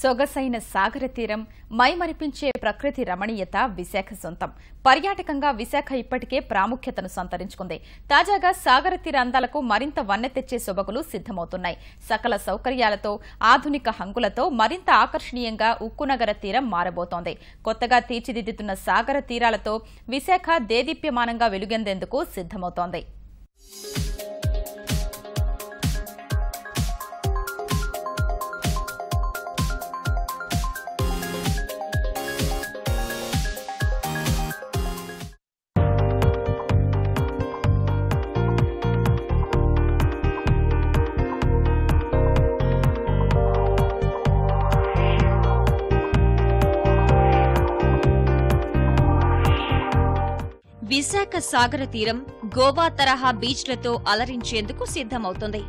సొగసైన సాగర తీరం, మైమరిపించే ప్రకృతి రమణీయత విశాఖ సొంతం. పర్యాటకంగా విశాఖ ఇప్పటికే ప్రాముఖ్యతను సంతరించుకుంది. తాజాగా సాగర తీర అందాలకు మరింత వన్నె తెచ్చే సొబగులు సిద్దమవుతున్నాయి. సకల సౌకర్యాలతో, ఆధునిక హంగులతో మరింత ఆకర్షణీయంగా ఉక్కునగర తీరం మారబోతోంది. కొత్తగా తీర్చిదిద్దుతున్న సాగర తీరాలతో విశాఖ దేదీప్యమానంగా వెలుగొందేందుకు సిద్దమవుతోంది. విశాఖ సాగర తీరం గోవా తరహా బీచ్లతో అలరించేందుకు సిద్దమవుతోంది.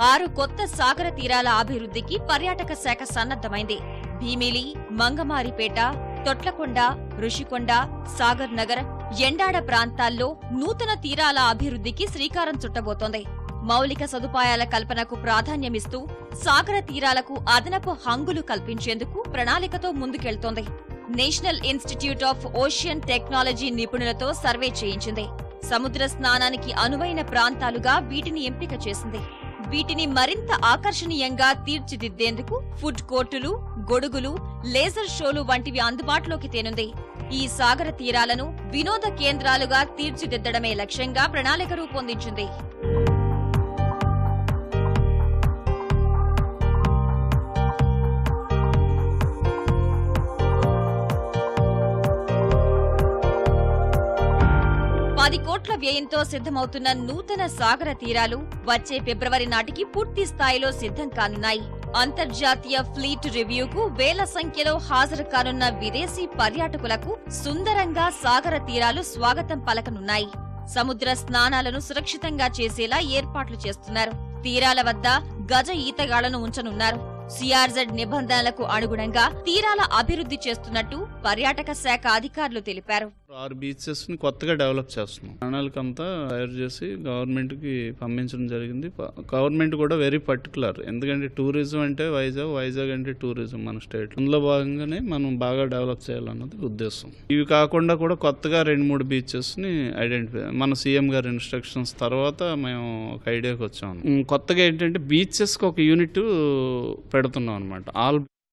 6 కొత్త సాగర తీరాల అభివృద్ధికి పర్యాటక శాఖ సన్నద్దమైంది. భీమిలి, మంగమారిపేట, తొట్లకొండ, రుషికొండ, సాగర్ నగర్, ఎండాడ ప్రాంతాల్లో నూతన తీరాల అభివృద్ధికి శ్రీకారం చుట్టబోతోంది. మౌలిక సదుపాయాల కల్పనకు ప్రాధాన్యమిస్తూ సాగర తీరాలకు అదనపు హంగులు కల్పించేందుకు ప్రణాళికతో ముందుకెళ్తోంది. National Institute of Ocean Technology నిపుణులతో సర్వే చేయించింది. సముద్ర స్నానానికి అనువైన ప్రాంతాలుగా వీటిని ఎంపిక చేసింది. వీటిని మరింత ఆకర్షణీయంగా తీర్చిదిద్దేందుకు ఫుడ్ కోర్టులు, గొడుగులు, లేజర్ షోలు వంటివి అందుబాటులోకి తేనుంది. ఈ సాగర తీరాలను వినోద కేంద్రాలుగా తీర్చిదిద్దడమే లక్ష్యంగా ప్రణాళిక రూపొందించింది. ₹10 కోట్ల వ్యయంతో సిద్దమవుతున్న నూతన సాగర తీరాలు వచ్చే ఫిబ్రవరి నాటికి పూర్తి స్థాయిలో సిద్దం కానున్నాయి. అంతర్జాతీయ ఫ్లీట్ రివ్యూకు వేల సంఖ్యలో హాజరు కానున్న విదేశీ పర్యాటకులకు సుందరంగా సాగర తీరాలు స్వాగతం పలకనున్నాయి. సముద్ర స్నానాలను సురక్షితంగా చేసేలా ఏర్పాట్లు చేస్తున్నారు. తీరాల వద్ద గజ ఈతగాళ్లను ఉంచనున్నారు. సిఆర్జెడ్ నిబంధనలకు అనుగుణంగా తీరాల అభివృద్ధి చేస్తున్నట్టు పర్యాటక శాఖ అధికారులు తెలిపారు. 6 బీచెస్ ని కొత్తగా డెవలప్ చేస్తున్నాం. ప్రణాళికంతా తయారు చేసి గవర్నమెంట్ కి పంపించడం జరిగింది. గవర్నమెంట్ కూడా వెరీ పర్టికులర్, ఎందుకంటే టూరిజం అంటే వైజాగ్ అంటే టూరిజం మన స్టేట్. అందులో భాగంగానే మనం బాగా డెవలప్ చేయాలన్నది ఉద్దేశం. ఇవి కాకుండా కూడా కొత్తగా 2-3 బీచెస్ ని ఐడెంటిఫై, మన సీఎం గారి ఇన్స్ట్రక్షన్స్ తర్వాత మేము ఒక ఐడియాకి వచ్చాము. కొత్తగా ఏంటంటే బీచెస్ కి ఒక యూనిట్ పెడుతున్నాం అనమాట. ఆల్